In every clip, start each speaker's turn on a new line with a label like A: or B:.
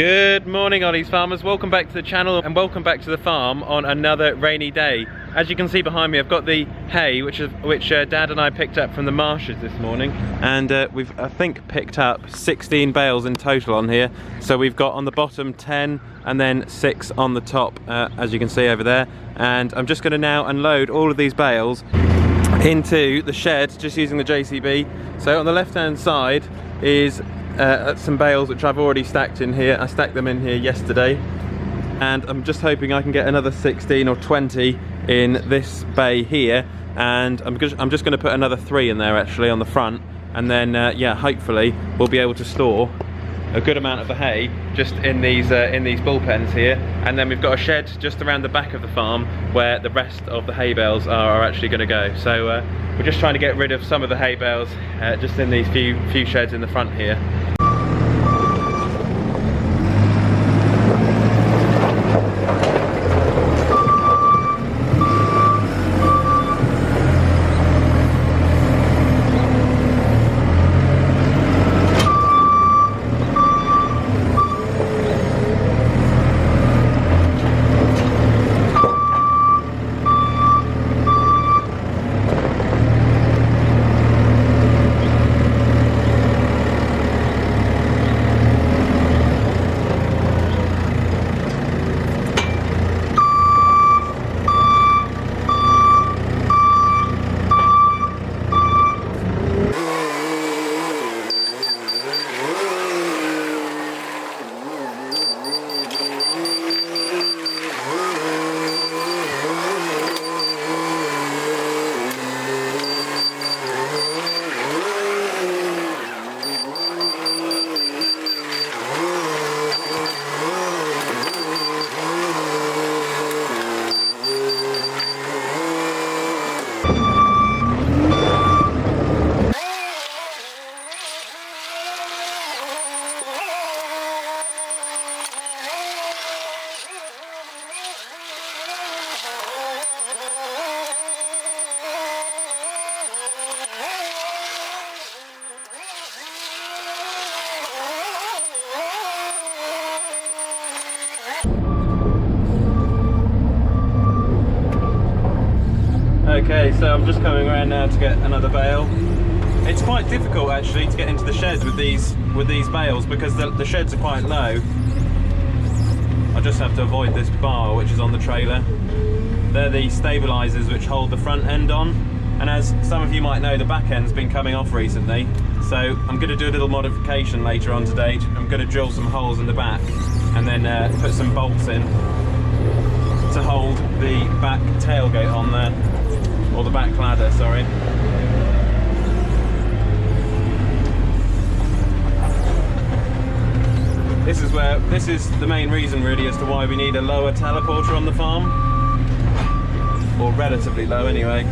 A: Good morning, Olly's farmers. Welcome back to the channel and welcome back to the farm on another rainy day. As you can see behind me, I've got the hay which Dad and I picked up from the marshes this morning, and we've I think picked up 16 bales in total on here. So we've got on the bottom 10 and then 6 on the top, as you can see over there. And I'm just going to now unload all of these bales into the shed just using the JCB. So on the left hand side is some bales which I've already stacked in here. I stacked them in here yesterday, and I'm just hoping I can get another 16 or 20 in this bay here, and I'm just going to put another 3 in there actually on the front, and then yeah, hopefully we'll be able to store a good amount of the hay just in these bullpens here. And then we've got a shed just around the back of the farm where the rest of the hay bales are actually going to go. So we're just trying to get rid of some of the hay bales just in these few sheds in the front here. Okay, so I'm just coming around now to get another bale. It's quite difficult actually to get into the sheds with these bales because the sheds are quite low. I just have to avoid this bar which is on the trailer. They're the stabilisers which hold the front end on, and as some of you might know, the back end's been coming off recently. So I'm going to do a little modification later on today. I'm going to drill some holes in the back and then put some bolts in to hold the back tailgate on there. Or the back ladder, sorry. This is the main reason really as to why we need a lower teleporter on the farm. Or relatively low anyway.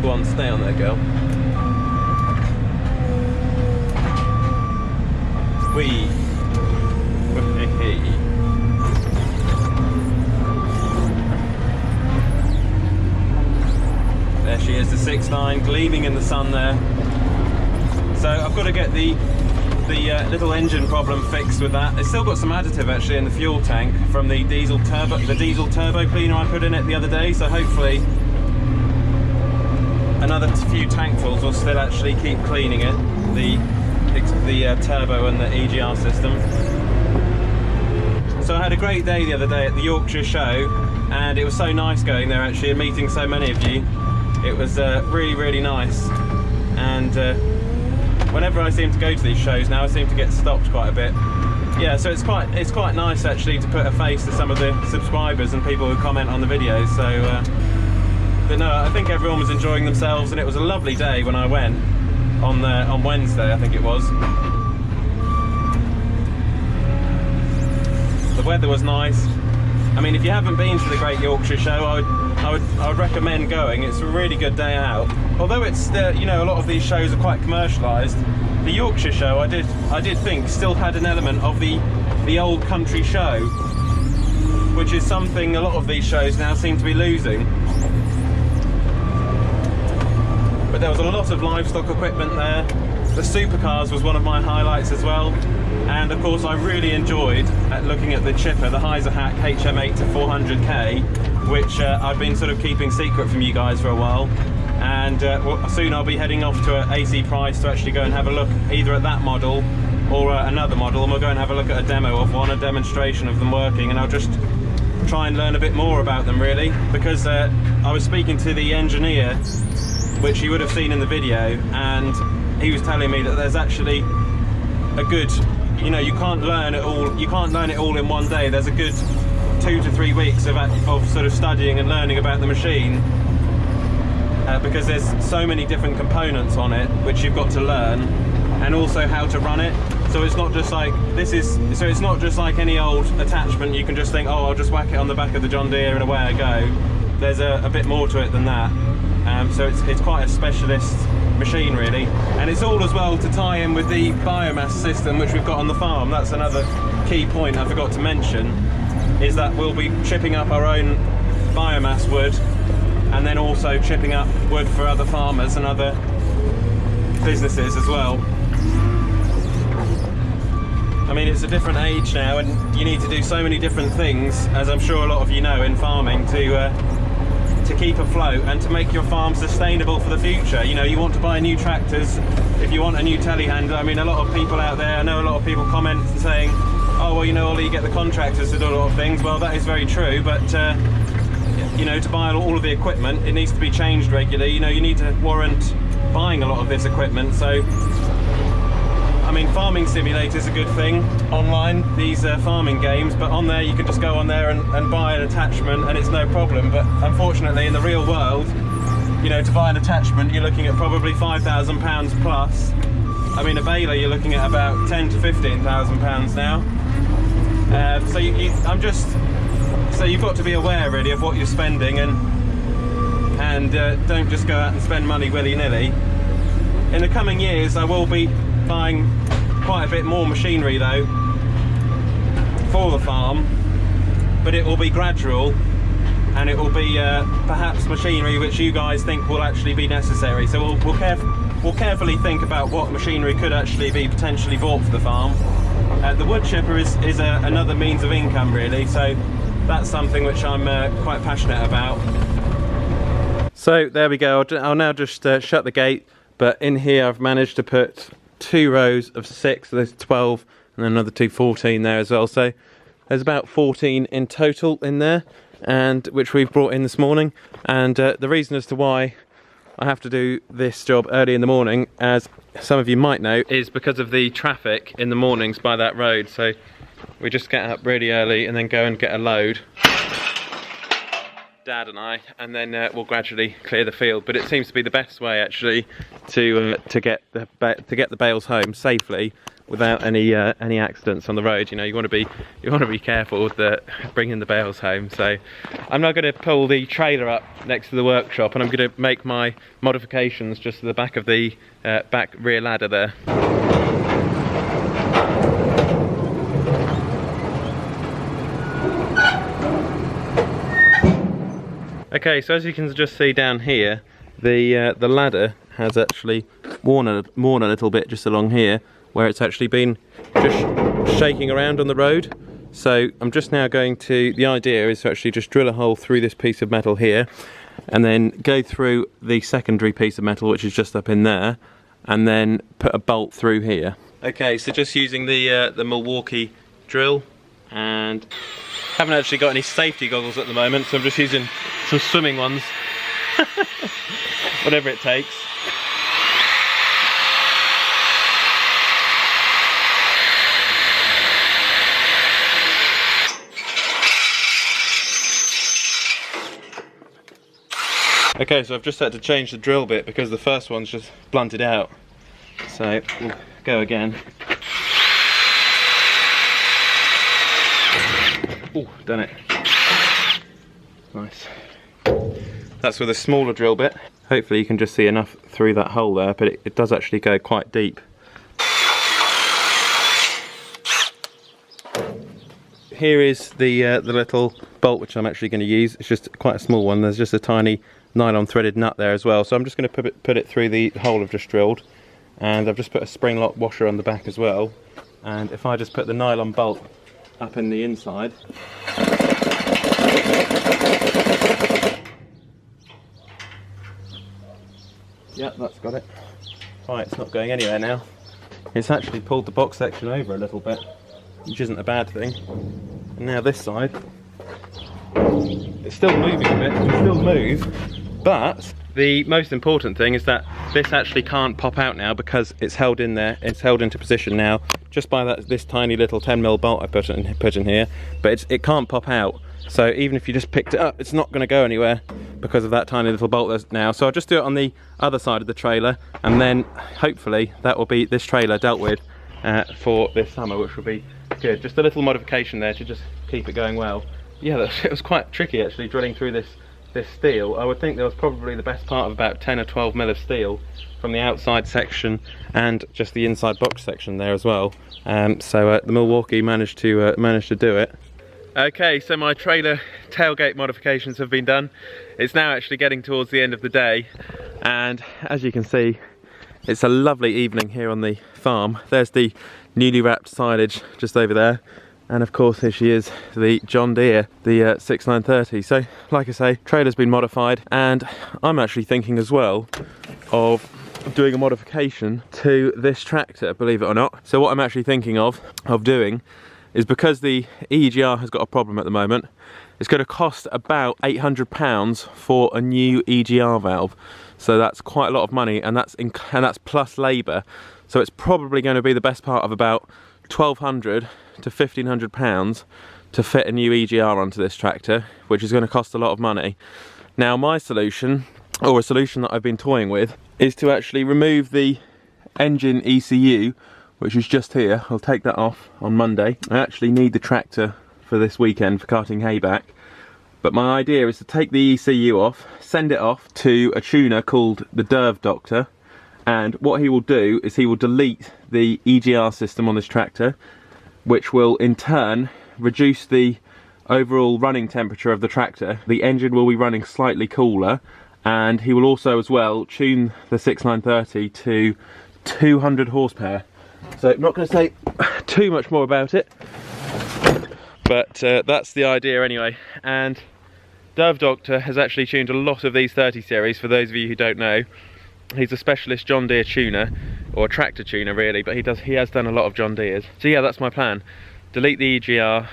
A: Go on, stay on there, girl. Whee! There she is, the 6.9, gleaming in the sun there. So I've got to get the little engine problem fixed with that. It's still got some additive actually in the fuel tank from the diesel turbo cleaner I put in it the other day. So hopefully another few tankfuls will still actually keep cleaning it, the turbo and the EGR system. So I had a great day the other day at the Yorkshire show, and it was so nice going there actually and meeting so many of you. It was really nice, and whenever I seem to go to these shows now I seem to get stopped quite a bit. Yeah, so it's quite nice actually to put a face to some of the subscribers and people who comment on the videos. So but no, I think everyone was enjoying themselves, and it was a lovely day when I went on Wednesday, I think it was. The weather was nice. I mean, if you haven't been to the Great Yorkshire Show, I would recommend going. It's a really good day out. Although it's you know, a lot of these shows are quite commercialised, the Yorkshire show, I did think still had an element of the old country show, which is something a lot of these shows now seem to be losing. But there was a lot of livestock equipment there. The supercars was one of my highlights as well, and of course I really enjoyed looking at the chipper, the Hack HM8 to 400k, which I've been sort of keeping secret from you guys for a while, and soon I'll be heading off to AC Price to actually go and have a look either at that model or another model, and we'll go and have a look at a demo of one, a demonstration of them working, and I'll just try and learn a bit more about them really, because I was speaking to the engineer, which you would have seen in the video, and he was telling me that there's actually a good, you know, you can't learn it all in one day. There's a good 2 to 3 weeks of sort of studying and learning about the machine, because there's so many different components on it which you've got to learn, and also how to run it. So it's not just like it's not just like any old attachment you can just think, oh, I'll just whack it on the back of the John Deere and away I go. There's a bit more to it than that. So it's quite a specialist machine really, and it's all as well to tie in with the biomass system which we've got on the farm. That's another key point I forgot to mention, is that we'll be chipping up our own biomass wood, and then also chipping up wood for other farmers and other businesses as well. I mean, it's a different age now, and you need to do so many different things, as I'm sure a lot of you know, in farming, to keep afloat and to make your farm sustainable for the future. You know, you want to buy new tractors, if you want a new telehandler. I mean, a lot of people out there, I know a lot of people comment saying, oh, well, you know, Ollie, you get the contractors to do a lot of things. Well, that is very true, but you know, to buy all of the equipment, it needs to be changed regularly. You know, you need to warrant buying a lot of this equipment. So I mean, Farming Simulator is a good thing online, these farming games, but on there you can just go on there and buy an attachment and it's no problem. But unfortunately in the real world, you know, to buy an attachment you're looking at probably £5,000 plus. I mean, a baler you're looking at about 10 to 15,000 pounds now. So you've got to be aware really of what you're spending, and don't just go out and spend money willy-nilly. In the coming years I will be buying quite a bit more machinery though for the farm, but it will be gradual, and it will be perhaps machinery which you guys think will actually be necessary. So we'll carefully think about what machinery could actually be potentially bought for the farm. The wood chipper is another means of income really, so that's something which I'm quite passionate about. So there we go. I'll now just shut the gate, but in here I've managed to put 2 rows of 6, so there's 12, and then another 14 there as well. So there's about 14 in total in there, and which we've brought in this morning. And the reason as to why I have to do this job early in the morning, as some of you might know, is because of the traffic in the mornings by that road. So we just get up really early and then go and get a load, Dad and I, and then we'll gradually clear the field. But it seems to be the best way actually to get the bales home safely without any accidents on the road. You know, you want to be careful with bringing the bales home. So I'm now going to pull the trailer up next to the workshop, and I'm going to make my modifications just to the back of the back rear ladder there. Okay, so as you can just see down here, the ladder has actually worn a little bit just along here, where it's actually been just shaking around on the road. So I'm just now going to, the idea is to actually just drill a hole through this piece of metal here, and then go through the secondary piece of metal which is just up in there, and then put a bolt through here. Okay, so just using the Milwaukee drill, and haven't actually got any safety goggles at the moment, so I'm just using some swimming ones. Whatever it takes. Okay, so I've just had to change the drill bit because the first one's just blunted out. So we'll go again. Oh, done it. Nice. That's with a smaller drill bit. Hopefully you can just see enough through that hole there, but it does actually go quite deep. here is the little bolt which I'm actually going to use. It's just quite a small one. There's just a tiny nylon threaded nut there as well. So I'm just going to put it through the hole I've just drilled, and I've just put a spring lock washer on the back as well. And if I just put the nylon bolt up in the inside, yeah, that's got it. Right, it's not going anywhere now. It's actually pulled the box section over a little bit, which isn't a bad thing. And now this side, it's still moving a bit, it can still move, but the most important thing is that this actually can't pop out now because it's held in there, it's held into position now just by this tiny little 10mm bolt I put in here, but it can't pop out. So even if you just picked it up, it's not going to go anywhere because of that tiny little bolt there's now. So I'll just do it on the other side of the trailer, and then hopefully that will be this trailer dealt with for this summer, which will be good. Just a little modification there to just keep it going well. Yeah, it was quite tricky actually drilling through this steel. I would think there was probably the best part of about 10 or 12 mil of steel from the outside section and just the inside box section there as well. So the Milwaukee managed to do it. Okay, so my trailer tailgate modifications have been done. It's now actually getting towards the end of the day, and as you can see, it's a lovely evening here on the farm. There's the newly wrapped silage just over there, and of course here she is, the John Deere, the 6930. So like I say, trailer's been modified, and I'm actually thinking as well of doing a modification to this tractor, believe it or not. So what I'm actually thinking of doing is, because the EGR has got a problem at the moment, it's going to cost about £800 for a new EGR valve. So that's quite a lot of money, and that's plus labour. So it's probably going to be the best part of about £1,200 to £1,500 to fit a new EGR onto this tractor, which is going to cost a lot of money. Now my solution, or a solution that I've been toying with, is to actually remove the engine ECU, which is just here. I'll take that off on Monday. I actually need the tractor for this weekend for carting hay back. But my idea is to take the ECU off, send it off to a tuner called the Derv Doctor, and what he will do is he will delete the EGR system on this tractor, which will in turn reduce the overall running temperature of the tractor. The engine will be running slightly cooler, and he will also as well tune the 6930 to 200 horsepower. So I'm not going to say too much more about it, but that's the idea anyway. And Derv Doctor has actually tuned a lot of these 30 series, for those of you who don't know. He's a specialist John Deere tuner, or tractor tuner really, but he has done a lot of John Deere's. So yeah, that's my plan. Delete the EGR,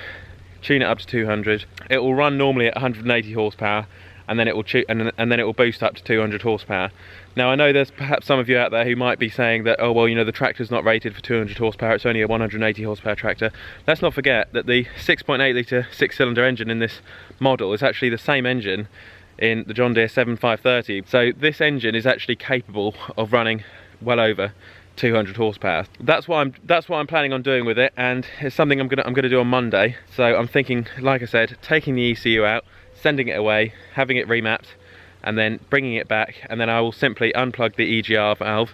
A: tune it up to 200. It will run normally at 180 horsepower, and then it will and then it will boost up to 200 horsepower. Now I know there's perhaps some of you out there who might be saying that, oh well, you know, the tractor's not rated for 200 horsepower, it's only a 180 horsepower tractor. Let's not forget that the 6.8 litre 6-cylinder engine in this model is actually the same engine in the John Deere 7530. So this engine is actually capable of running well over 200 horsepower. That's what I'm planning on doing with it, and it's something I'm gonna do on Monday. So I'm thinking, like I said, taking the ECU out, sending it away, having it remapped, and then bringing it back, and then I will simply unplug the EGR valve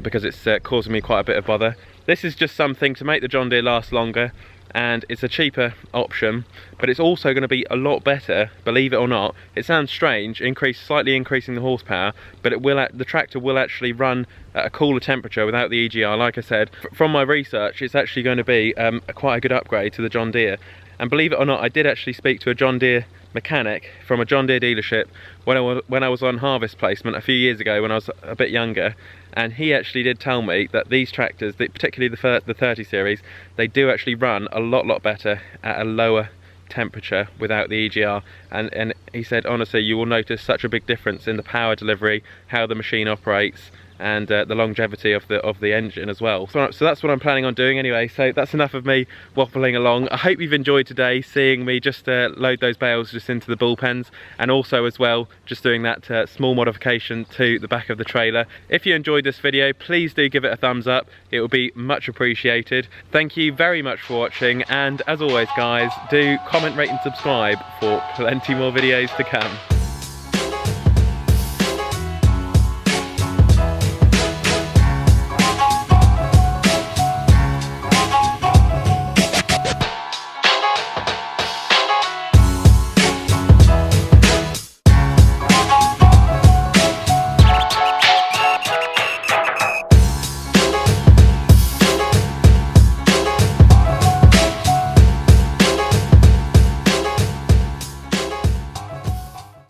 A: because it's causing me quite a bit of bother. This is just something to make the John Deere last longer, and it's a cheaper option, but it's also going to be a lot better, believe it or not. It sounds strange, slightly increasing the horsepower, but the tractor will actually run at a cooler temperature without the EGR. Like I said, from my research, it's actually going to be quite a good upgrade to the John Deere. And believe it or not, I did actually speak to a John Deere mechanic from a John Deere dealership when I was on harvest placement a few years ago when I was a bit younger, and he actually did tell me that these tractors, particularly the 30 series, they do actually run a lot better at a lower temperature without the EGR, and he said honestly you will notice such a big difference in the power delivery, how the machine operates, and the longevity of the engine as well. So that's what I'm planning on doing anyway. So that's enough of me waffling along. I hope you've enjoyed today, seeing me just load those bales just into the bullpens, and also as well just doing that small modification to the back of the trailer. If you enjoyed this video, please do give it a thumbs up. It will be much appreciated. Thank you very much for watching, and as always guys, do comment, rate and subscribe for plenty more videos to come.